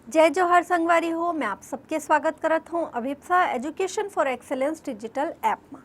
जय जोहार संगवारी हो। मैं आप सबके स्वागत करत हूँ Abhipsa education for excellence digital app में।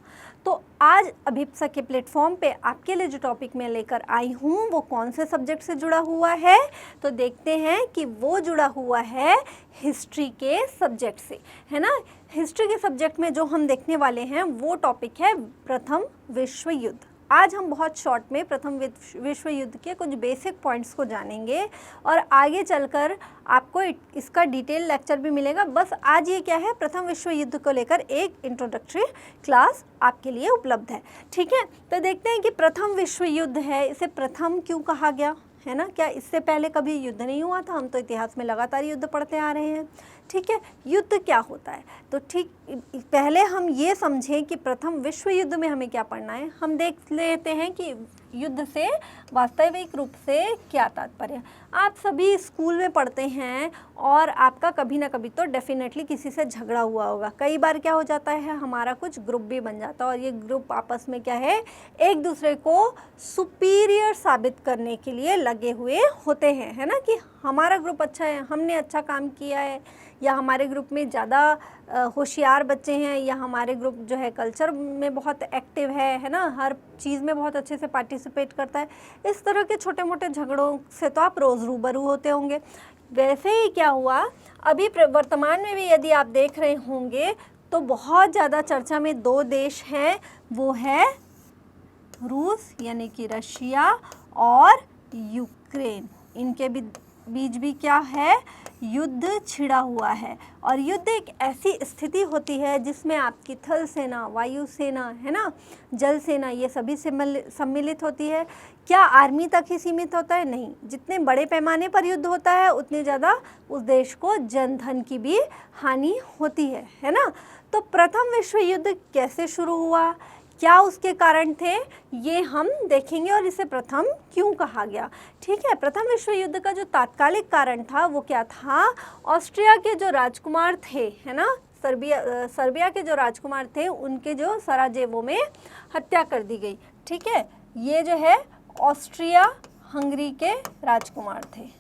तो आज अभिप्सा के प्लेटफॉर्म पे आपके लिए जो टॉपिक मैं लेकर आई हूँ वो कौन से सब्जेक्ट से जुड़ा हुआ है, तो देखते हैं कि वो जुड़ा हुआ है हिस्ट्री के सब्जेक्ट से, है ना। हिस्ट्री के सब्जेक्ट में जो हम देखने वाले हैं वो टॉपिक है प्रथम विश्व युद्ध। आज हम बहुत शॉर्ट में प्रथम विश्व युद्ध के कुछ बेसिक पॉइंट्स को जानेंगे और आगे चलकर आपको इसका डिटेल लेक्चर भी मिलेगा। बस आज ये क्या है, प्रथम विश्व युद्ध को लेकर एक इंट्रोडक्टरी क्लास आपके लिए उपलब्ध है। ठीक है, तो देखते हैं कि प्रथम विश्व युद्ध है, इसे प्रथम क्यों कहा गया, है ना। क्या इससे पहले कभी युद्ध नहीं हुआ था? हम तो इतिहास में लगातार युद्ध पढ़ते आ रहे हैं। ठीक है, युद्ध क्या होता है, तो ठीक पहले हम ये समझें कि प्रथम विश्व युद्ध में हमें क्या पढ़ना है। हम देख लेते हैं कि युद्ध से वास्तविक रूप से क्या तात्पर्य। आप सभी स्कूल में पढ़ते हैं और आपका कभी ना कभी तो डेफिनेटली किसी से झगड़ा हुआ होगा। कई बार क्या हो जाता है, हमारा कुछ ग्रुप भी बन जाता है और ये ग्रुप आपस में क्या है, एक दूसरे को सुपीरियर साबित करने के लिए लगे हुए होते हैं, है ना। कि हमारा ग्रुप अच्छा है, हमने अच्छा काम किया है, या हमारे ग्रुप में ज़्यादा होशियार बच्चे हैं, या हमारे ग्रुप जो है कल्चर में बहुत एक्टिव है ना, हर चीज़ में बहुत अच्छे से पार्टिसिपेट करता है। इस तरह के छोटे मोटे झगड़ों से तो आप रोज़ रूबरू होते होंगे। वैसे ही क्या हुआ, अभी वर्तमान में भी यदि आप देख रहे होंगे तो बहुत ज़्यादा चर्चा में दो देश हैं, वो है रूस यानी कि रशिया और यूक्रेन। इनके बीच भी क्या है, युद्ध छिड़ा हुआ है। और युद्ध एक ऐसी स्थिति होती है जिसमें आपकी थल सेना, वायु सेना, है ना, जल सेना, ये सभी सम्मिलित होती है। क्या आर्मी तक ही सीमित होता है? नहीं, जितने बड़े पैमाने पर युद्ध होता है उतने ज़्यादा उस देश को जन धन की भी हानि होती है ना। तो प्रथम विश्व युद्ध कैसे शुरू हुआ, क्या उसके कारण थे, ये हम देखेंगे और इसे प्रथम क्यों कहा गया। ठीक है, प्रथम विश्व युद्ध का जो तात्कालिक कारण था वो क्या था, ऑस्ट्रिया के जो राजकुमार थे, है ना, सर्बिया के जो राजकुमार थे, उनके जो सराजेवो में हत्या कर दी गई। ठीक है, ये जो है ऑस्ट्रिया हंगरी के राजकुमार थे।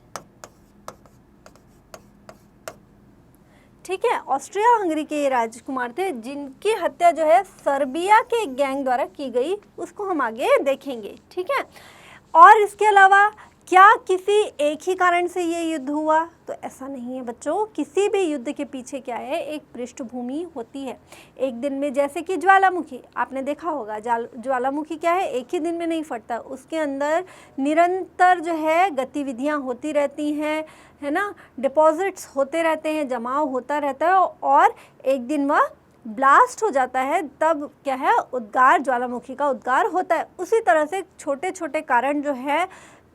ठीक है, ऑस्ट्रिया हंगरी के ये राजकुमार थे जिनकी हत्या जो है सर्बिया के एक गैंग द्वारा की गई, उसको हम आगे देखेंगे। ठीक है, और इसके अलावा क्या किसी एक ही कारण से ये युद्ध हुआ, तो ऐसा नहीं है बच्चों। किसी भी युद्ध के पीछे क्या है, एक पृष्ठभूमि होती है। एक दिन में, जैसे कि ज्वालामुखी, आपने देखा होगा ज्वालामुखी क्या है, एक ही दिन में नहीं फटता, उसके अंदर निरंतर जो है गतिविधियां होती रहती हैं, है ना, डिपॉजिट्स होते रहते हैं, जमाव होता रहता है और एक दिन वह ब्लास्ट हो जाता है, तब क्या है, उद्गार, ज्वालामुखी का उद्गार होता है। उसी तरह से छोटे छोटे कारण जो है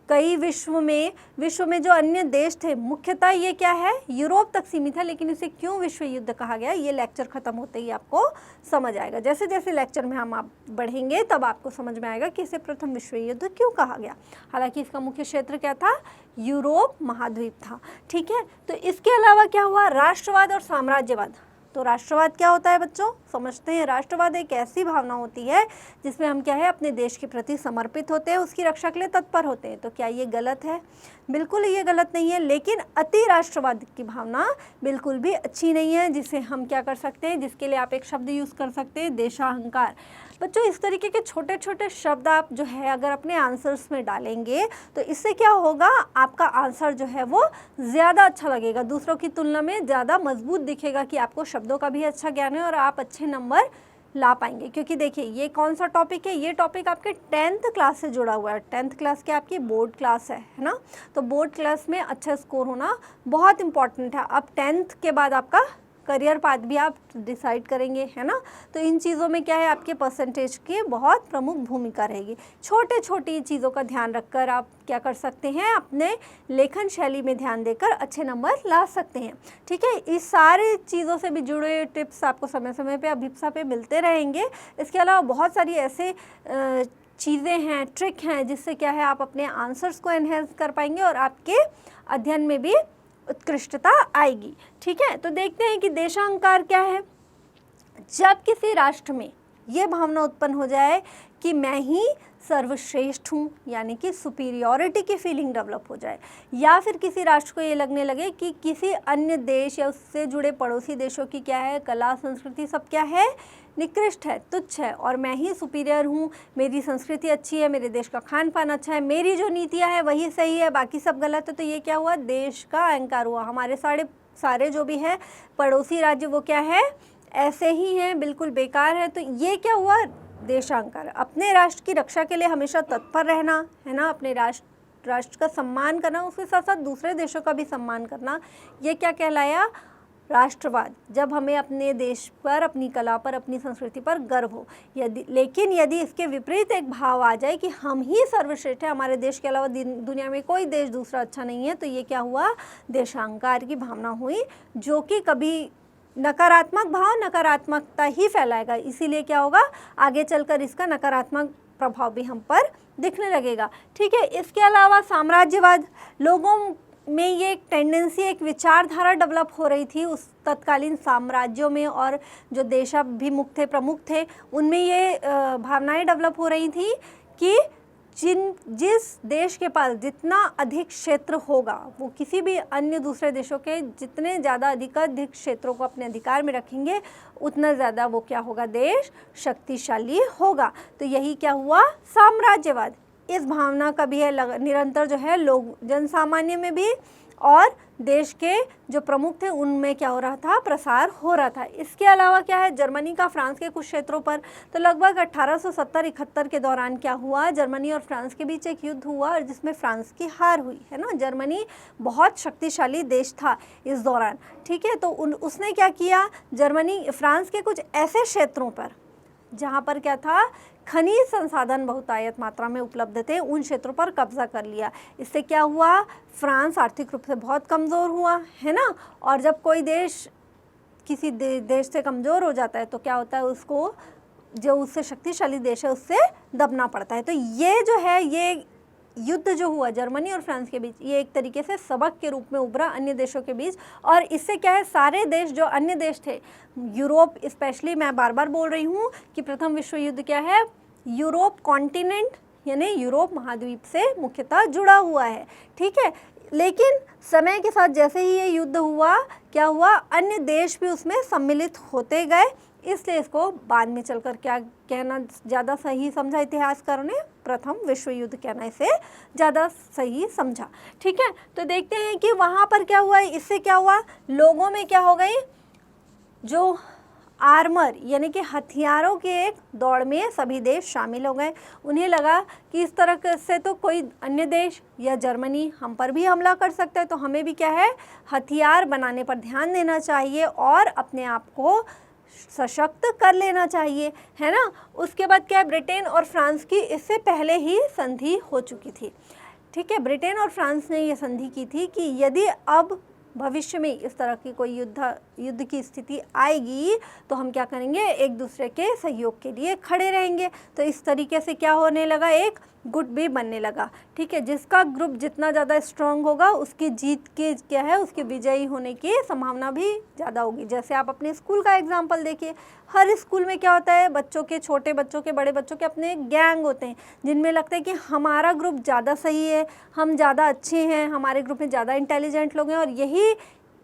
कई विश्व में जो अन्य देश थे, मुख्यतः ये क्या है, यूरोप तक सीमित है, लेकिन इसे क्यों विश्व युद्ध कहा गया ये लेक्चर खत्म होते ही आपको समझ आएगा। जैसे जैसे लेक्चर में हम आप बढ़ेंगे तब आपको समझ में आएगा कि इसे प्रथम विश्व युद्ध क्यों कहा गया। हालांकि इसका मुख्य क्षेत्र क्या था, यूरोप महाद्वीप था। ठीक है, तो इसके अलावा क्या हुआ, राष्ट्रवाद और साम्राज्यवाद। तो राष्ट्रवाद क्या होता है बच्चों, समझते हैं। राष्ट्रवाद एक ऐसी भावना होती है जिसमें हम क्या है, अपने देश के प्रति समर्पित होते हैं, उसकी रक्षा के लिए तत्पर होते हैं। तो क्या ये गलत है? बिल्कुल ये गलत नहीं है, लेकिन अति राष्ट्रवाद की भावना बिल्कुल भी अच्छी नहीं है, जिसे हम क्या कर सकते हैं, जिसके लिए आप एक शब्द यूज़ कर सकते हैं, देशाहंकार। बच्चों, इस तरीके के छोटे छोटे शब्द आप जो है अगर अपने आंसर्स में डालेंगे तो इससे क्या होगा, आपका आंसर जो है वो ज़्यादा अच्छा लगेगा, दूसरों की तुलना में ज़्यादा मजबूत दिखेगा कि आपको शब्दों का भी अच्छा ज्ञान है और आप अच्छे नंबर ला पाएंगे। क्योंकि देखिए ये कौन सा टॉपिक है, ये टॉपिक आपके 10th क्लास से जुड़ा हुआ है। 10th क्लास की आपकी बोर्ड क्लास है ना, तो बोर्ड क्लास में अच्छा स्कोर होना बहुत इंपॉर्टेंट है। अब 10th के बाद आपका करियर पाथ भी आप डिसाइड करेंगे, है ना। तो इन चीज़ों में क्या है, आपके परसेंटेज की बहुत प्रमुख भूमिका रहेगी। छोटे छोटी चीज़ों का ध्यान रखकर आप क्या कर सकते हैं, अपने लेखन शैली में ध्यान देकर अच्छे नंबर ला सकते हैं। ठीक है, इस सारी चीज़ों से भी जुड़े टिप्स आपको समय समय पे अभिप्सा पे मिलते रहेंगे। इसके अलावा बहुत सारी ऐसे चीज़ें हैं, ट्रिक हैं, जिससे क्या है आप अपने आंसर्स को एनहेंस कर पाएंगे और आपके अध्ययन में भी उत्कृष्टता आएगी। ठीक है, तो देखते हैं कि देशाहंकार क्या है। जब किसी राष्ट्र में ये भावना उत्पन्न हो जाए कि मैं ही सर्वश्रेष्ठ हूँ, यानी कि सुपीरियॉरिटी की फीलिंग डेवलप हो जाए, या फिर किसी राष्ट्र को ये लगने लगे कि किसी अन्य देश या उससे जुड़े पड़ोसी देशों की क्या है, कला संस्कृति सब क्या है, निकृष्ट है, तुच्छ है, और मैं ही सुपीरियर हूँ, मेरी संस्कृति अच्छी है, मेरे देश का खान पान अच्छा है, मेरी जो नीतियाँ हैं वही सही है, बाकी सब गलत है। तो ये क्या हुआ, देश का अहंकार हुआ। हमारे सारे जो भी है पड़ोसी राज्य वो क्या है, ऐसे ही हैं, बिल्कुल बेकार है। तो ये क्या हुआ, देशांकार। अपने राष्ट्र की रक्षा के लिए हमेशा तत्पर रहना, है ना, अपने राष्ट्र का सम्मान करना, उसके साथ साथ दूसरे देशों का भी सम्मान करना, ये क्या कहलाया, राष्ट्रवाद। जब हमें अपने देश पर, अपनी कला पर, अपनी संस्कृति पर गर्व हो। लेकिन यदि इसके विपरीत एक भाव आ जाए कि हम ही सर्वश्रेष्ठ है, हमारे देश के अलावा दुनिया में कोई देश दूसरा अच्छा नहीं है, तो ये क्या हुआ, देशांकार की भावना हुई, जो कि कभी नकारात्मक भाव नकारात्मकता ही फैलाएगा। इसीलिए क्या होगा, आगे चलकर इसका नकारात्मक प्रभाव भी हम पर दिखने लगेगा। ठीक है, इसके अलावा साम्राज्यवाद, लोगों में ये एक टेंडेंसी, एक विचारधारा डेवलप हो रही थी उस तत्कालीन साम्राज्यों में, और जो देशाभिमुख थे, प्रमुख थे, उनमें ये भावनाएं डेवलप हो रही थी कि जिस देश के पास जितना अधिक क्षेत्र होगा, वो किसी भी अन्य दूसरे देशों के जितने ज़्यादा अधिक क्षेत्रों को अपने अधिकार में रखेंगे, उतना ज़्यादा वो क्या होगा, देश शक्तिशाली होगा। तो यही क्या हुआ, साम्राज्यवाद। इस भावना का भी है निरंतर जो है लोग, जनसामान्य में भी और देश के जो प्रमुख थे उनमें क्या हो रहा था, प्रसार हो रहा था। इसके अलावा क्या है, जर्मनी का फ्रांस के कुछ क्षेत्रों पर, तो लगभग 1870-71 के दौरान क्या हुआ, जर्मनी और फ्रांस के बीच एक युद्ध हुआ, और जिसमें फ्रांस की हार हुई, है ना। जर्मनी बहुत शक्तिशाली देश था इस दौरान। ठीक है, तो उसने क्या किया, जर्मनी फ्रांस के कुछ ऐसे क्षेत्रों पर जहाँ पर क्या था, खनिज संसाधन बहुतायत मात्रा में उपलब्ध थे, उन क्षेत्रों पर कब्जा कर लिया। इससे क्या हुआ, फ्रांस आर्थिक रूप से बहुत कमज़ोर हुआ, है ना। और जब कोई देश किसी देश से कमज़ोर हो जाता है तो क्या होता है, उसको जो उससे शक्तिशाली देश है उससे दबना पड़ता है। तो ये जो है, ये युद्ध जो हुआ जर्मनी और फ्रांस के बीच, ये एक तरीके से सबक के रूप में उभरा अन्य देशों के बीच। और इससे क्या है, सारे देश जो अन्य देश थे, यूरोप स्पेशली, मैं बार बार बोल रही हूँ कि प्रथम विश्व युद्ध क्या है, यूरोप कॉन्टिनेंट यानी यूरोप महाद्वीप से मुख्यतः जुड़ा हुआ है। ठीक है, लेकिन समय के साथ जैसे ही ये युद्ध हुआ, क्या हुआ, अन्य देश भी उसमें सम्मिलित होते गए, इसलिए इसको बाद में चलकर क्या कहना ज़्यादा सही समझा इतिहासकारों ने, प्रथम विश्व युद्ध कहना इसे ज़्यादा सही समझा। ठीक है, तो देखते हैं कि वहाँ पर क्या हुआ, इससे क्या हुआ, लोगों में क्या हो गई, जो आर्मर यानी कि हथियारों के एक दौड़ में सभी देश शामिल हो गए। उन्हें लगा कि इस तरह से तो कोई अन्य देश या जर्मनी हम पर भी हमला कर सकता है, तो हमें भी क्या है, हथियार बनाने पर ध्यान देना चाहिए और अपने आप को सशक्त कर लेना चाहिए, है ना। उसके बाद क्या है, ब्रिटेन और फ्रांस की इससे पहले ही संधि हो चुकी थी। ठीक है, ब्रिटेन और फ्रांस ने ये संधि की थी कि यदि अब भविष्य में इस तरह की कोई युद्ध की स्थिति आएगी तो हम क्या करेंगे, एक दूसरे के सहयोग के लिए खड़े रहेंगे। तो इस तरीके से क्या होने लगा, एक गुट भी बनने लगा। ठीक है, जिसका ग्रुप जितना ज़्यादा स्ट्रांग होगा उसकी जीत के क्या है, उसके विजयी होने की संभावना भी ज़्यादा होगी। जैसे आप अपने स्कूल का एग्जाम्पल देखिए, हर स्कूल में क्या होता है, बच्चों के, छोटे बच्चों के, बड़े बच्चों के अपने गैंग होते हैं, जिनमें लगता है कि हमारा ग्रुप ज़्यादा सही है, हम ज़्यादा अच्छे हैं, हमारे ग्रुप में ज़्यादा इंटेलिजेंट लोग हैं, और यही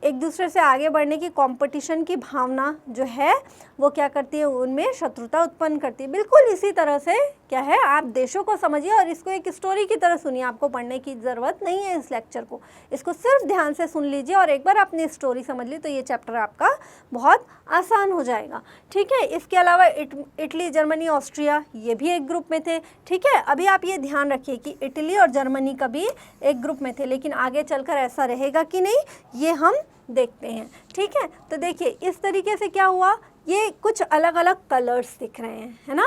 एक दूसरे से आगे बढ़ने की कंपटीशन की भावना जो है वो क्या करती है, उनमें शत्रुता उत्पन्न करती है। बिल्कुल इसी तरह से क्या है, आप देशों को समझिए और इसको एक स्टोरी की तरह सुनिए। आपको पढ़ने की ज़रूरत नहीं है इस लेक्चर को, इसको सिर्फ ध्यान से सुन लीजिए और एक बार अपनी स्टोरी समझ ली तो ये चैप्टर आपका बहुत आसान हो जाएगा। ठीक है, इसके अलावा इटली, जर्मनी, ऑस्ट्रिया ये भी एक ग्रुप में थे। ठीक है, अभी आप ये ध्यान रखिए कि इटली और जर्मनी कभी एक ग्रुप में थे, लेकिन आगे चलकर ऐसा रहेगा कि नहीं, ये हम देखते हैं। ठीक है, तो देखिए इस तरीके से क्या हुआ, ये कुछ अलग अलग कलर्स दिख रहे हैं, है ना।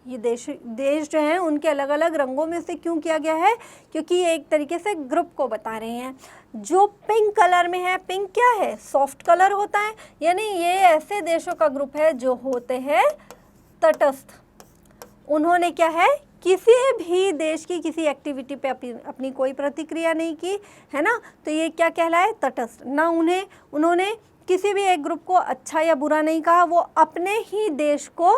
ये देश जो हैं उनके अलग अलग रंगों में से क्यों किया गया है, क्योंकि ये एक तरीके से ग्रुप को बता रहे हैं। जो पिंक कलर में है, पिंक क्या है, सॉफ्ट कलर होता है, यानी ये ऐसे देशों का ग्रुप है जो होते हैं तटस्थ। उन्होंने क्या है, किसी भी देश की किसी एक्टिविटी पे अपनी कोई प्रतिक्रिया नहीं की, है ना। तो ये क्या कहलाए, तटस्थ। ना उन्होंने किसी भी एक ग्रुप को अच्छा या बुरा नहीं कहा, वो अपने ही देश को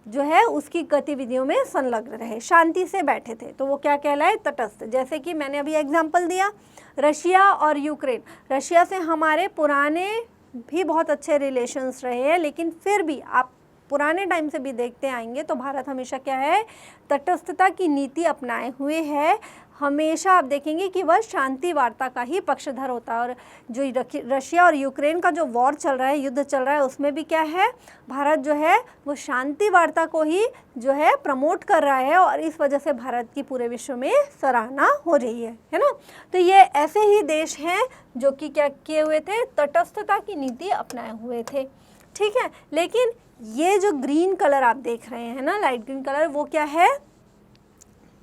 जो है उसकी गतिविधियों में संलग्न रहे, शांति से बैठे थे, तो वो क्या कहलाए, तटस्थ। जैसे कि मैंने अभी एग्जाम्पल दिया रशिया और यूक्रेन। रशिया से हमारे पुराने भी बहुत अच्छे रिलेशंस रहे हैं, लेकिन फिर भी आप पुराने टाइम से भी देखते आएंगे तो भारत हमेशा क्या है, तटस्थता की नीति अपनाए हुए है। हमेशा आप देखेंगे कि वह शांति वार्ता का ही पक्षधर होता है। और जो रशिया और यूक्रेन का जो वॉर चल रहा है, युद्ध चल रहा है, उसमें भी क्या है, भारत जो है वो शांति वार्ता को ही जो है प्रमोट कर रहा है, और इस वजह से भारत की पूरे विश्व में सराहना हो रही है ना। तो ये ऐसे ही देश हैं जो कि क्या किए हुए थे, तटस्थता की नीति अपनाए हुए थे, ठीक है। लेकिन ये जो ग्रीन कलर आप देख रहे हैं ना, लाइट ग्रीन कलर, वो क्या है,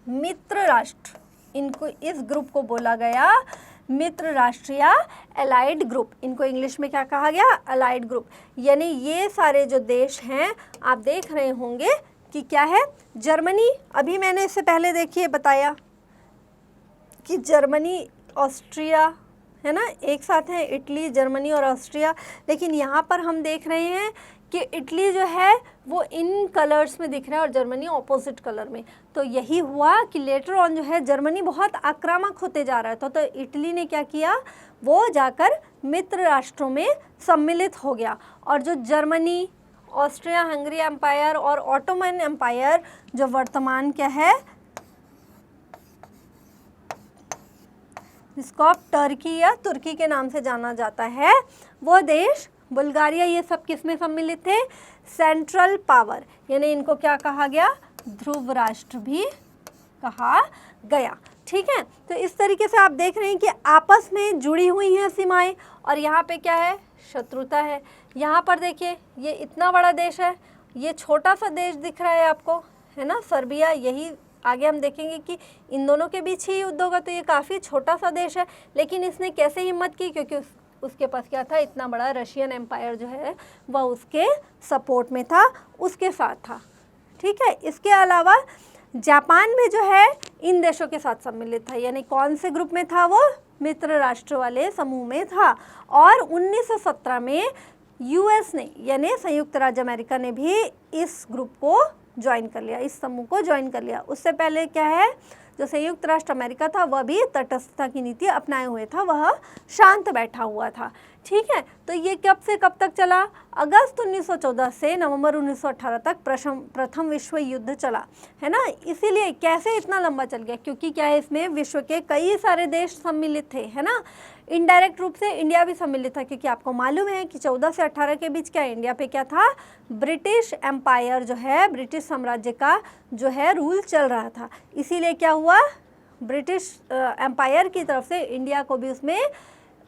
मित्र राष्ट्र। इनको, इस ग्रुप को बोला गया मित्र राष्ट्र या अलाइड ग्रुप। इनको इंग्लिश में क्या कहा गया, अलाइड ग्रुप। यानी ये सारे जो देश हैं, आप देख रहे होंगे कि क्या है, जर्मनी, अभी मैंने इससे पहले देखिए बताया कि जर्मनी, ऑस्ट्रिया, है ना, एक साथ हैं, इटली, जर्मनी और ऑस्ट्रिया। लेकिन यहाँ पर हम देख रहे हैं कि इटली जो है वो इन कलर्स में दिख रहा है और जर्मनी ऑपोजिट कलर में। तो यही हुआ कि लेटर ऑन जो है जर्मनी बहुत आक्रामक होते जा रहा था, तो इटली ने क्या किया, वो जाकर मित्र राष्ट्रों में सम्मिलित हो गया। और जो जर्मनी, ऑस्ट्रिया हंगरी एम्पायर और ऑटोमन एम्पायर, जो वर्तमान क्या है, जिसको आप टर्की या तुर्की के नाम से जाना जाता है, वो देश, बुल्गारिया, ये सब किस में सम्मिलित थे, सेंट्रल पावर, यानी इनको क्या कहा गया, ध्रुव राष्ट्र भी कहा गया, ठीक है। तो इस तरीके से आप देख रहे हैं कि आपस में जुड़ी हुई हैं सीमाएं, और यहाँ पे क्या है, शत्रुता है। यहाँ पर देखिए ये इतना बड़ा देश है, ये छोटा सा देश दिख रहा है आपको, है ना, सर्बिया। यही आगे हम देखेंगे कि इन दोनों के बीच ही युद्ध होगा, तो ये काफ़ी छोटा सा देश है। लेकिन इसने कैसे हिम्मत की, क्योंकि उसके पास क्या था, इतना बड़ा रशियन एम्पायर जो है वह उसके सपोर्ट में था, उसके साथ था, ठीक है। इसके अलावा जापान में जो है इन देशों के साथ सम्मिलित था, यानी कौन से ग्रुप में था, वो मित्र राष्ट्र वाले समूह में था। और 1917 में यूएस ने, यानी संयुक्त राज्य अमेरिका ने भी इस ग्रुप को ज्वाइन कर लिया, इस समूह को ज्वाइन कर लिया। उससे पहले क्या है, जो संयुक्त राष्ट्र अमेरिका था वह भी तटस्थता की नीति अपनाए हुए था, वह शांत बैठा हुआ था, ठीक है। तो ये कब से कब तक चला, अगस्त 1914 से नवंबर 1918 तक प्रथम विश्व युद्ध चला, है ना। इसीलिए कैसे इतना लंबा चल गया, क्योंकि क्या है, इसमें विश्व के कई सारे देश सम्मिलित थे, है ना। इनडायरेक्ट रूप से इंडिया भी सम्मिलित था, क्योंकि आपको मालूम है कि 14 से 18 के बीच क्या इंडिया पे क्या था, ब्रिटिश एम्पायर जो है, ब्रिटिश साम्राज्य का जो है रूल चल रहा था। इसीलिए क्या हुआ, ब्रिटिश एम्पायर की तरफ से इंडिया को भी उसमें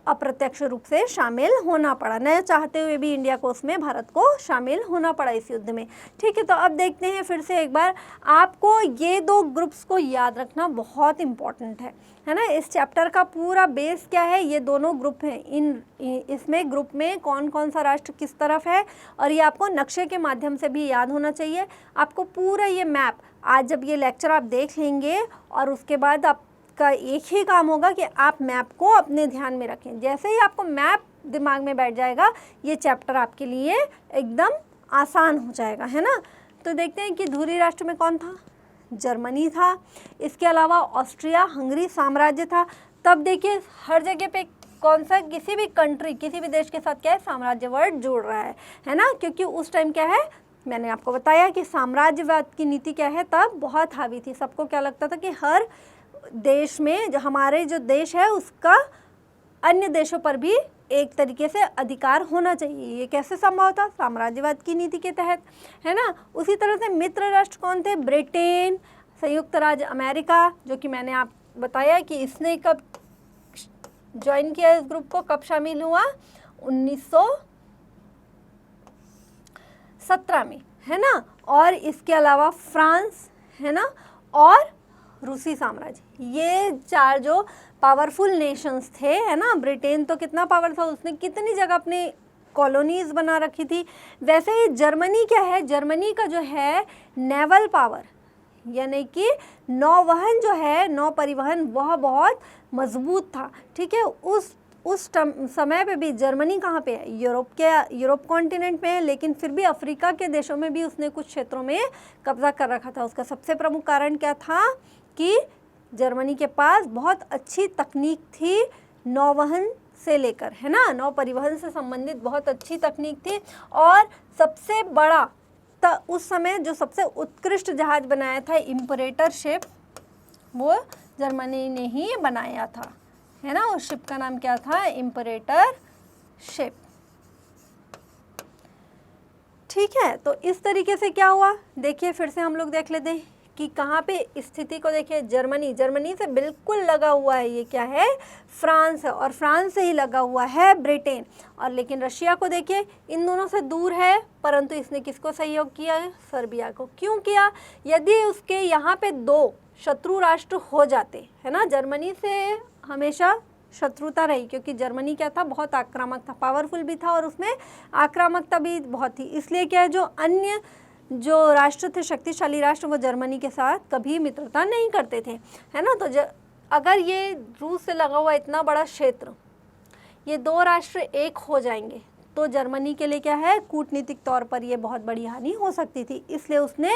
अप्रत्यक्ष रूप से शामिल होना पड़ा, न चाहते हुए भी इंडिया को उसमें, भारत को शामिल होना पड़ा इस युद्ध में, ठीक है। तो अब देखते हैं फिर से एक बार, आपको ये दो ग्रुप्स को याद रखना बहुत इम्पॉर्टेंट है ना। इस चैप्टर का पूरा बेस क्या है, ये दोनों ग्रुप हैं। इसमें ग्रुप में कौन कौन सा राष्ट्र किस तरफ है, और ये आपको नक्शे के माध्यम से भी याद होना चाहिए। आपको पूरा ये मैप, आज जब ये लेक्चर आप देख लेंगे और उसके बाद आप का एक ही काम होगा कि आप मैप को अपने ध्यान में रखें। जैसे ही आपको मैप दिमाग में बैठ जाएगा, ये चैप्टर आपके लिए एकदम आसान हो जाएगा, है ना। तो देखते हैं कि धुरी राष्ट्र में कौन था, जर्मनी था। इसके अलावा ऑस्ट्रिया हंगरी साम्राज्य था। तब देखिए हर जगह पे कौन सा, किसी भी कंट्री, किसी भी देश के साथ क्या है, साम्राज्य वर्ड जुड़ रहा है ना। क्योंकि उस टाइम क्या है, मैंने आपको बताया कि साम्राज्यवाद की नीति क्या है, तब बहुत हावी थी। सबको क्या लगता था कि हर देश में, जो हमारे जो देश है उसका अन्य देशों पर भी एक तरीके से अधिकार होना चाहिए। ये कैसे संभव था, साम्राज्यवाद की नीति के तहत, है ना। उसी तरह से मित्र राष्ट्र कौन थे, ब्रिटेन, संयुक्त राज्य अमेरिका, जो कि मैंने आप बताया कि इसने कब ज्वाइन किया, इस ग्रुप को कब शामिल हुआ, 1917 में, है ना। और इसके अलावा फ्रांस, है ना, और रूसी साम्राज्य, ये चार जो पावरफुल नेशंस थे, है ना। ब्रिटेन तो कितना पावर था, उसने कितनी जगह अपने कॉलोनीज बना रखी थी। वैसे ही जर्मनी क्या है, जर्मनी का जो है नेवल पावर, यानी कि नौवहन जो है, नौ परिवहन, वह बहुत मजबूत था, ठीक है। उस उस समय पे भी जर्मनी कहाँ पे है, यूरोप कॉन्टिनेंट में है, लेकिन फिर भी अफ्रीका के देशों में भी उसने कुछ क्षेत्रों में कब्जा कर रखा था। उसका सबसे प्रमुख कारण क्या था कि जर्मनी के पास बहुत अच्छी तकनीक थी, नौवहन से लेकर, है ना, नौ परिवहन से संबंधित बहुत अच्छी तकनीक थी। और सबसे बड़ा उस समय जो सबसे उत्कृष्ट जहाज बनाया था इम्परेटर शिप, वो जर्मनी ने ही बनाया था, है ना। उस शिप का नाम क्या था, इम्परेटर शिप। ठीक है, तो इस तरीके से क्या हुआ, देखिए फिर से हम लोग देख लेते हैं कि कहाँ पे स्थिति को देखिए। जर्मनी से बिल्कुल लगा हुआ है, ये क्या है, फ्रांस है, और फ्रांस से ही लगा हुआ है ब्रिटेन। और लेकिन रशिया को देखिए, इन दोनों से दूर है, परंतु इसने किसको सहयोग किया है, सर्बिया को। क्यों किया, यदि उसके यहाँ पे दो शत्रु राष्ट्र हो जाते, है ना, जर्मनी से हमेशा शत्रुता रही, क्योंकि जर्मनी क्या था, बहुत आक्रामक था, पावरफुल भी था और उसमें आक्रामकता भी बहुत थी। इसलिए क्या है, जो अन्य जो राष्ट्र थे, शक्तिशाली राष्ट्र, वो जर्मनी के साथ कभी मित्रता नहीं करते थे, है ना। तो अगर ये रूस से लगा हुआ इतना बड़ा क्षेत्र, ये दो राष्ट्र एक हो जाएंगे तो जर्मनी के लिए क्या है, कूटनीतिक तौर पर ये बहुत बड़ी हानि हो सकती थी। इसलिए उसने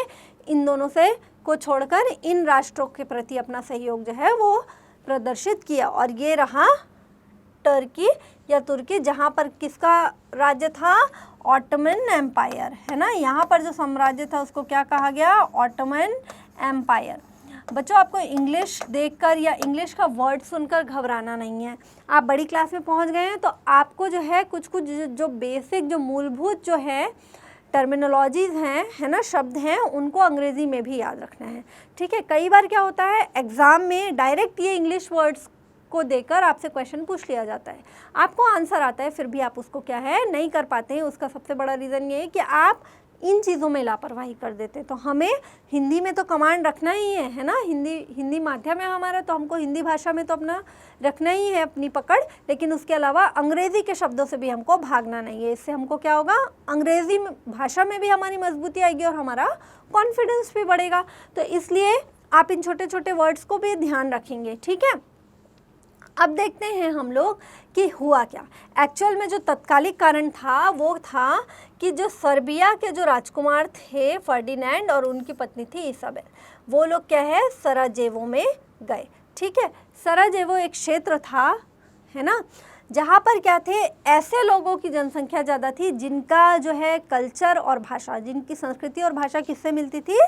इन दोनों से को छोड़कर इन राष्ट्रों के प्रति अपना सहयोग जो है वो प्रदर्शित किया। और ये रहा टर्की या तुर्की, जहाँ पर किसका राज्य था, ऑटोमन एम्पायर, है ना। यहाँ पर जो साम्राज्य था उसको क्या कहा गया, ऑटोमन एम्पायर। बच्चों, आपको इंग्लिश देखकर या इंग्लिश का वर्ड सुनकर घबराना नहीं है। आप बड़ी क्लास में पहुँच गए हैं तो आपको जो है कुछ जो बेसिक, जो मूलभूत जो है टर्मिनोलॉजीज़ हैं, है ना, शब्द हैं, उनको अंग्रेज़ी में भी याद रखना है। ठीक है, कई बार क्या होता है, एग्ज़ाम में डायरेक्ट ये इंग्लिश वर्ड्स को देकर आपसे क्वेश्चन पूछ लिया जाता है, आपको आंसर आता है, फिर भी आप उसको क्या है, नहीं कर पाते हैं। उसका सबसे बड़ा रीज़न ये है कि आप इन चीज़ों में लापरवाही कर देते। तो हमें हिंदी में तो कमांड रखना ही है ना, हिंदी माध्यम है हमारा, तो हमको हिंदी भाषा में तो अपना रखना ही है अपनी पकड़, लेकिन उसके अलावा अंग्रेज़ी के शब्दों से भी हमको भागना नहीं है। इससे हमको क्या होगा, अंग्रेज़ी भाषा में भी हमारी मजबूती आएगी और हमारा कॉन्फिडेंस भी बढ़ेगा। तो इसलिए आप इन छोटे छोटे वर्ड्स को भी ध्यान रखेंगे। ठीक है, अब देखते हैं हम लोग कि हुआ क्या। एक्चुअल में जो तत्कालिक कारण था वो था कि जो सर्बिया के जो राजकुमार थे फर्डिनेंड और उनकी पत्नी थी इसाबेल, वो लोग क्या है, सराजेवो में गए। ठीक है, सराजेवो एक क्षेत्र था, है ना, जहाँ पर क्या थे, ऐसे लोगों की जनसंख्या ज़्यादा थी जिनका जो है कल्चर और भाषा, जिनकी संस्कृति और भाषा किससे मिलती थी,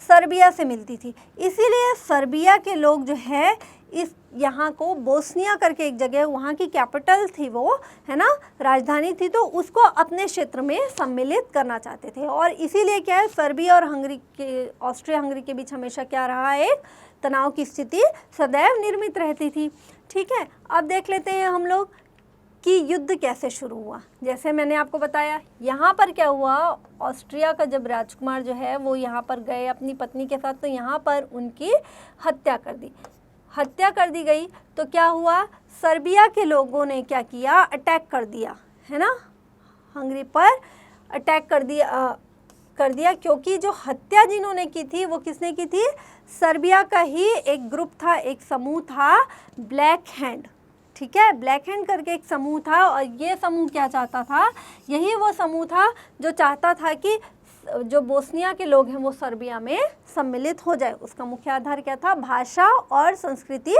सर्बिया से मिलती थी। इसीलिए सर्बिया के लोग जो है इस यहाँ को बोस्निया करके एक जगह, वहाँ की कैपिटल थी वो, है ना, राजधानी थी, तो उसको अपने क्षेत्र में सम्मिलित करना चाहते थे। और इसीलिए क्या है, सर्बिया और हंगरी के, ऑस्ट्रिया हंगरी के बीच हमेशा क्या रहा, एक तनाव की स्थिति सदैव निर्मित रहती थी। ठीक है, अब देख लेते हैं हम लोग कि युद्ध कैसे शुरू हुआ। जैसे मैंने आपको बताया, यहाँ पर क्या हुआ, ऑस्ट्रिया का जब राजकुमार जो है वो यहाँ पर गए अपनी पत्नी के साथ, तो यहाँ पर उनकी हत्या कर दी गई। तो क्या हुआ, सर्बिया के लोगों ने क्या किया, अटैक कर दिया, है ना, हंगरी पर अटैक कर दिया, क्योंकि जो हत्या जिन्होंने की थी वो किसने की थी, सर्बिया का ही एक ग्रुप था, एक समूह था, ब्लैक हैंड। ठीक है, ब्लैक हैंड करके एक समूह था, और ये समूह क्या चाहता था, यही वो समूह था जो चाहता था कि जो बोस्निया के लोग हैं वो सर्बिया में सम्मिलित हो जाए। उसका मुख्य आधार क्या था, भाषा और संस्कृति।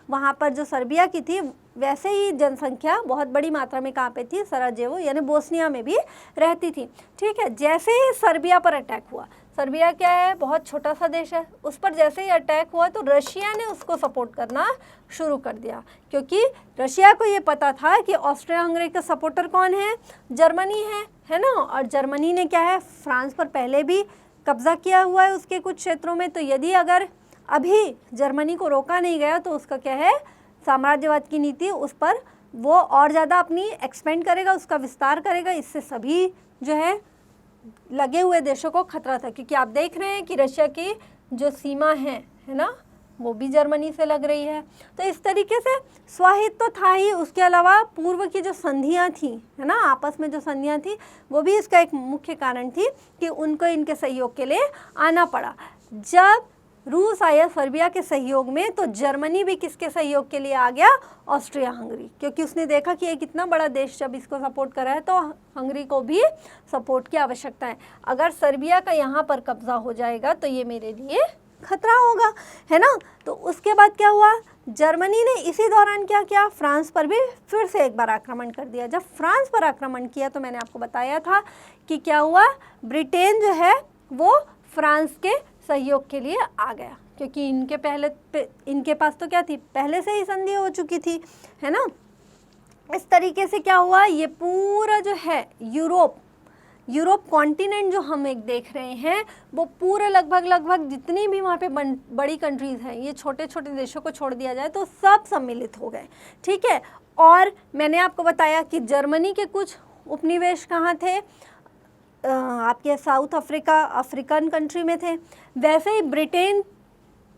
वहाँ पर जो सर्बिया की थी वैसे ही जनसंख्या बहुत बड़ी मात्रा में कहाँ पे थी, सराजेवो यानी बोस्निया में भी रहती थी। ठीक है, जैसे ही सर्बिया पर अटैक हुआ, सर्बिया क्या है, बहुत छोटा सा देश है, उस पर जैसे ही अटैक हुआ तो रशिया ने उसको सपोर्ट करना शुरू कर दिया, क्योंकि रशिया को ये पता था कि ऑस्ट्रिया हंगरी का सपोर्टर कौन है, जर्मनी है ना। और जर्मनी ने क्या है, फ्रांस पर पहले भी कब्जा किया हुआ है उसके कुछ क्षेत्रों में, तो यदि अगर अभी जर्मनी को रोका नहीं गया तो उसका क्या है, साम्राज्यवाद की नीति उस पर वो और ज़्यादा अपनी एक्सपेंड करेगा, उसका विस्तार करेगा। इससे सभी जो है लगे हुए देशों को खतरा था, क्योंकि आप देख रहे हैं कि रशिया की जो सीमा है ना, वो भी जर्मनी से लग रही है। तो इस तरीके से स्वाहित तो था ही, उसके अलावा पूर्व की जो संधियाँ थी, है ना, आपस में जो संधियाँ थी, वो भी इसका एक मुख्य कारण थी कि उनको इनके सहयोग के लिए आना पड़ा। जब रूस आया सर्बिया के सहयोग में, तो जर्मनी भी किसके सहयोग के लिए आ गया? ऑस्ट्रिया हंगरी, क्योंकि उसने देखा कि ये कितना बड़ा देश जब इसको सपोर्ट कर रहा है तो हंगरी को भी सपोर्ट की आवश्यकता है। अगर सर्बिया का यहाँ पर कब्जा हो जाएगा तो ये मेरे लिए खतरा होगा, है ना। तो उसके बाद क्या हुआ? जर्मनी ने इसी दौरान क्या किया? फ्रांस पर भी फिर से एक बार आक्रमण कर दिया। जब फ्रांस पर आक्रमण किया तो मैंने आपको बताया था कि क्या हुआ? ब्रिटेन जो है वो फ्रांस के सहयोग के लिए आ गया, क्योंकि इनके पास तो क्या थी? पहले से ही संधि हो चुकी थी, है ना। इस तरीके से क्या हुआ? ये पूरा जो है यूरोप कॉन्टिनेंट जो हम एक देख रहे हैं, वो पूरे लगभग जितनी भी वहाँ पे बड़ी कंट्रीज़ हैं, ये छोटे छोटे देशों को छोड़ दिया जाए तो सब सम्मिलित हो गए, ठीक है। और मैंने आपको बताया कि जर्मनी के कुछ उपनिवेश कहाँ थे? आपके साउथ अफ्रीकन कंट्री में थे। वैसे ही ब्रिटेन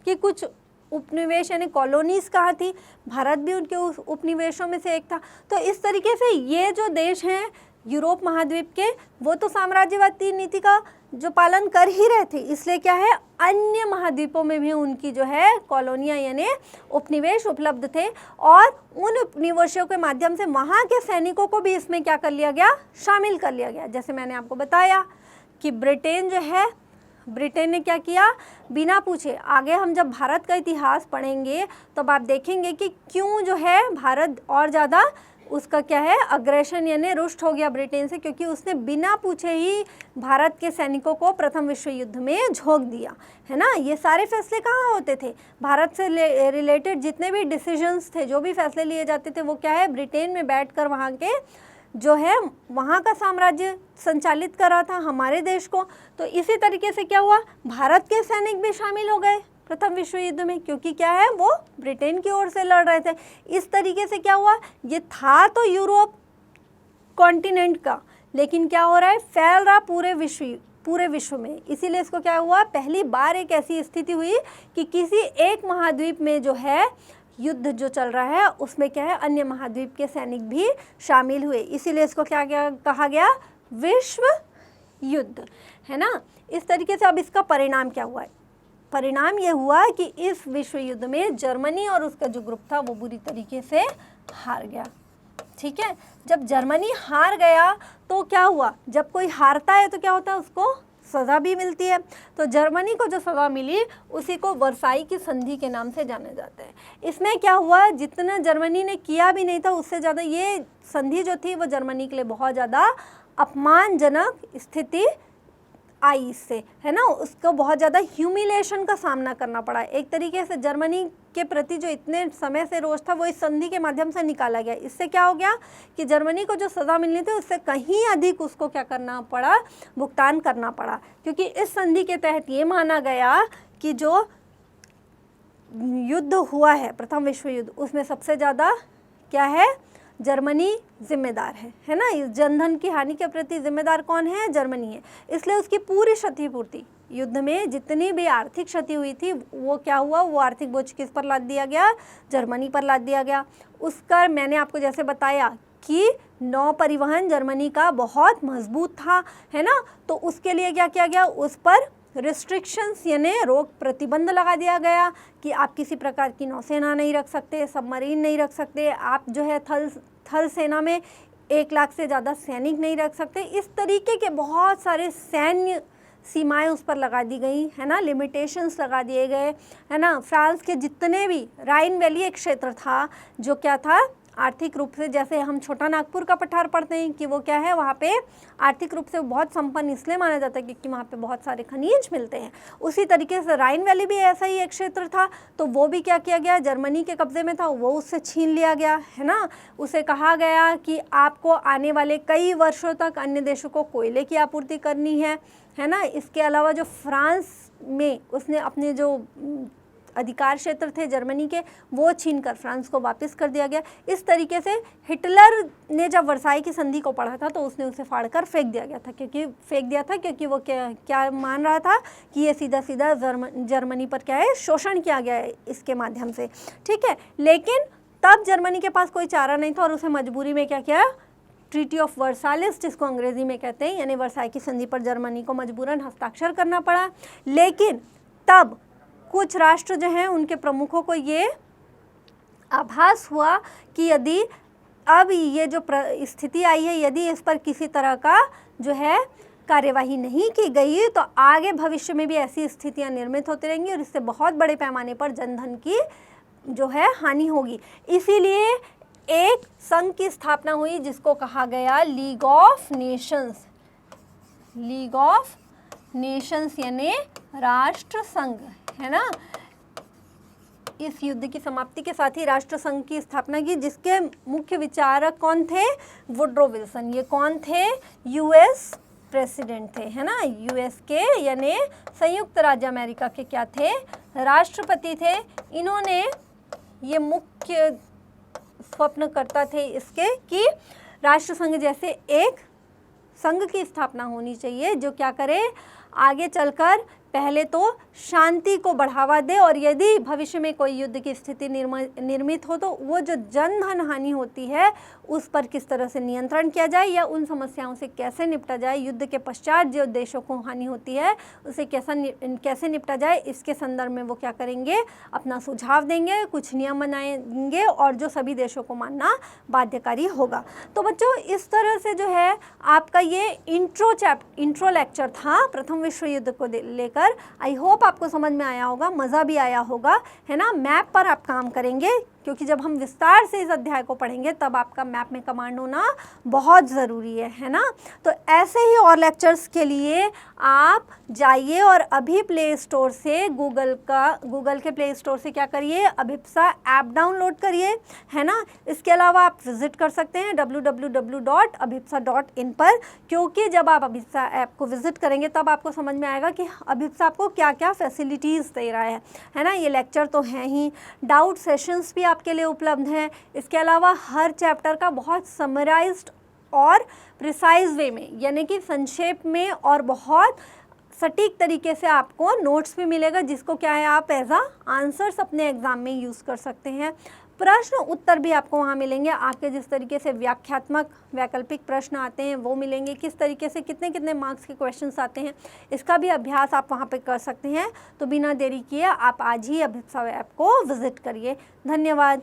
के कुछ उपनिवेश यानी कॉलोनीज़ कहाँ थी? भारत भी उनके उस उपनिवेशों में से एक था। तो इस तरीके से ये जो देश हैं यूरोप महाद्वीप के, वो तो साम्राज्यवादी नीति का जो पालन कर ही रहे थे, इसलिए क्या है, अन्य महाद्वीपों में भी उनकी जो है कॉलोनियाँ यानी उपनिवेश उपलब्ध थे, और उन उपनिवेशों के माध्यम से वहाँ के सैनिकों को भी इसमें क्या कर लिया गया? शामिल कर लिया गया। जैसे मैंने आपको बताया कि ब्रिटेन ने क्या किया? बिना पूछे, आगे हम जब भारत का इतिहास पढ़ेंगे तब आप देखेंगे कि क्यों जो है भारत और ज़्यादा उसका क्या है अग्रेशन यानी रुष्ट हो गया ब्रिटेन से, क्योंकि उसने बिना पूछे ही भारत के सैनिकों को प्रथम विश्व युद्ध में झोंक दिया, है ना। ये सारे फैसले कहाँ होते थे? भारत से रिलेटेड जितने भी डिसीजंस थे, जो भी फैसले लिए जाते थे, वो क्या है, ब्रिटेन में बैठकर वहाँ के जो है वहाँ का साम्राज्य संचालित कर रहा था हमारे देश को। तो इसी तरीके से क्या हुआ? भारत के सैनिक भी शामिल हो गए प्रथम विश्व युद्ध में, क्योंकि क्या है, वो ब्रिटेन की ओर से लड़ रहे थे। इस तरीके से क्या हुआ? ये था तो यूरोप कॉन्टिनेंट का, लेकिन क्या हो रहा है, फैल रहा पूरे विश्व में। इसीलिए इसको क्या हुआ, पहली बार एक ऐसी स्थिति हुई कि किसी एक महाद्वीप में जो है युद्ध जो चल रहा है उसमें क्या है, अन्य महाद्वीप के सैनिक भी शामिल हुए। इसीलिए इसको क्या कहा गया, विश्व युद्ध, है ना। इस तरीके से अब इसका परिणाम क्या हुआ है? परिणाम ये हुआ कि इस विश्व युद्ध में जर्मनी और उसका जो ग्रुप था वो बुरी तरीके से हार गया, ठीक है। जब जर्मनी हार गया तो क्या हुआ, जब कोई हारता है तो क्या होता है, उसको सज़ा भी मिलती है। तो जर्मनी को जो सज़ा मिली उसी को वर्साई की संधि के नाम से जाना जाता है। इसमें क्या हुआ, जितना जर्मनी ने किया भी नहीं था उससे ज़्यादा ये संधि जो थी वो जर्मनी के लिए बहुत ज़्यादा अपमानजनक स्थिति आई इससे, है ना। उसको बहुत ज़्यादा ह्यूमिलेशन का सामना करना पड़ा। एक तरीके से जर्मनी के प्रति जो इतने समय से रोष था वो इस संधि के माध्यम से निकाला गया। इससे क्या हो गया कि जर्मनी को जो सज़ा मिलनी थी उससे कहीं अधिक उसको क्या करना पड़ा, भुगतान करना पड़ा, क्योंकि इस संधि के तहत ये माना गया कि जो युद्ध हुआ है प्रथम विश्व युद्ध, उसमें सबसे ज़्यादा क्या है, जर्मनी जिम्मेदार है ना। इस जनधन की हानि के प्रति जिम्मेदार कौन है, जर्मनी है। इसलिए उसकी पूरी क्षतिपूर्ति, युद्ध में जितनी भी आर्थिक क्षति हुई थी वो क्या हुआ, वो आर्थिक बोझ किस पर लाद दिया गया, जर्मनी पर लाद दिया गया। उसका मैंने आपको जैसे बताया कि नौ परिवहन जर्मनी का बहुत मजबूत था, है ना। तो उसके लिए क्या किया गया, उस पर रिस्ट्रिक्शंस यानी रोक प्रतिबंध लगा दिया गया कि आप किसी प्रकार की नौसेना नहीं रख सकते, सबमरीन नहीं रख सकते, आप जो है थल सेना में 1 लाख से ज़्यादा सैनिक नहीं रख सकते। इस तरीके के बहुत सारे सैन्य सीमाएं उस पर लगा दी गई, है ना, लिमिटेशंस लगा दिए गए, है ना। फ्रांस के जितने भी राइन वैली एक क्षेत्र था जो क्या था, आर्थिक रूप से, जैसे हम छोटा नागपुर का पठार पढ़ते हैं कि वो क्या है, वहाँ पे आर्थिक रूप से बहुत संपन्न इसलिए माना जाता है क्योंकि वहाँ पे बहुत सारे खनिज मिलते हैं। उसी तरीके से राइन वैली भी ऐसा ही एक क्षेत्र था, तो वो भी क्या किया गया, जर्मनी के कब्जे में था, वो उससे छीन लिया गया, है ना। उसे कहा गया कि आपको आने वाले कई वर्षों तक अन्य देशों को कोयले की आपूर्ति करनी है ना। इसके अलावा जो फ्रांस में उसने अपने जो अधिकार क्षेत्र थे जर्मनी के वो छीनकर फ्रांस को वापस कर दिया गया। इस तरीके से हिटलर ने जब वर्साई की संधि को पढ़ा था तो उसने उसे फाड़कर फेंक दिया क्योंकि वो क्या मान रहा था कि ये सीधा सीधा जर्मनी पर क्या है, शोषण किया गया है इसके माध्यम से, ठीक है। लेकिन तब जर्मनी के पास कोई चारा नहीं था और उसे मजबूरी में क्या किया, ट्रीटी ऑफ वर्साइल्स जिसको अंग्रेजी में कहते हैं, यानी वर्साई की संधि पर जर्मनी को मजबूरन हस्ताक्षर करना पड़ा। लेकिन तब कुछ राष्ट्र जो हैं उनके प्रमुखों को ये आभास हुआ कि यदि अब ये जो स्थिति आई है, यदि इस पर किसी तरह का जो है कार्यवाही नहीं की गई तो आगे भविष्य में भी ऐसी स्थितियां निर्मित होती रहेंगी और इससे बहुत बड़े पैमाने पर जनधन की जो है हानि होगी। इसीलिए एक संघ की स्थापना हुई जिसको कहा गया league of Nations. League of Nations यानी राष्ट्र संघ, है ना। इस युद्ध की समाप्ति के साथ ही राष्ट्र संघ की स्थापना की, जिसके मुख्य विचारक कौन थे? Woodrow Wilson. ये कौन थे? यूएस प्रेसिडेंट थे, है ना। यूएस के यानी संयुक्त राज्य अमेरिका के क्या थे? राष्ट्रपति थे। इन्होंने ये मुख्य स्वप्नकर्ता थे इसके कि राष्ट्र संघ जैसे एक संघ की स्थापना होनी चाहिए जो क्या करे, आगे चलकर पहले तो शांति को बढ़ावा दे और यदि भविष्य में कोई युद्ध की स्थिति निर्मित हो तो वो जो जनधन हानि होती है उस पर किस तरह से नियंत्रण किया जाए या उन समस्याओं से कैसे निपटा जाए, युद्ध के पश्चात जो देशों को हानि होती है उसे कैसे निपटा जाए, इसके संदर्भ में वो क्या करेंगे, अपना सुझाव देंगे, कुछ नियम बनाएंगे और जो सभी देशों को मानना बाध्यकारी होगा। तो बच्चों इस तरह से जो है आपका ये इंट्रो लेक्चर था प्रथम विश्व युद्ध को लेकर। आई होप आपको समझ में आया होगा, मज़ा भी आया होगा, है ना। मैप पर आप काम करेंगे क्योंकि जब हम विस्तार से इस अध्याय को पढ़ेंगे तब आपका मैप में कमांड होना बहुत ज़रूरी है ना। तो ऐसे ही और लेक्चर्स के लिए आप जाइए और अभी प्ले स्टोर से गूगल के प्ले स्टोर से क्या करिए, अभिप्सा ऐप डाउनलोड करिए, है ना। इसके अलावा आप विजिट कर सकते हैं www.abhipsa.in पर, क्योंकि जब आप अभिप्सा ऐप को विजिट करेंगे तब आपको समझ में आएगा कि अभिप्सा आपको क्या क्या फैसिलिटीज़ दे रहा है ना। ये लेक्चर तो हैं ही, डाउट सेशंस भी आपके लिए उपलब्ध हैं। इसके अलावा हर चैप्टर का बहुत समराइज्ड और प्रिसाइज वे में यानी कि संक्षेप में और बहुत सटीक तरीके से आपको नोट्स भी मिलेगा जिसको क्या है आप एज आंसर्स अपने एग्ज़ाम में यूज़ कर सकते हैं। प्रश्न उत्तर भी आपको वहाँ मिलेंगे, आपके जिस तरीके से व्याख्यात्मक वैकल्पिक प्रश्न आते हैं वो मिलेंगे, किस तरीके से कितने कितने मार्क्स के क्वेश्चंस आते हैं इसका भी अभ्यास आप वहाँ पे कर सकते हैं। तो बिना देरी किए आप आज ही अभिप्सा ऐप को विजिट करिए। धन्यवाद।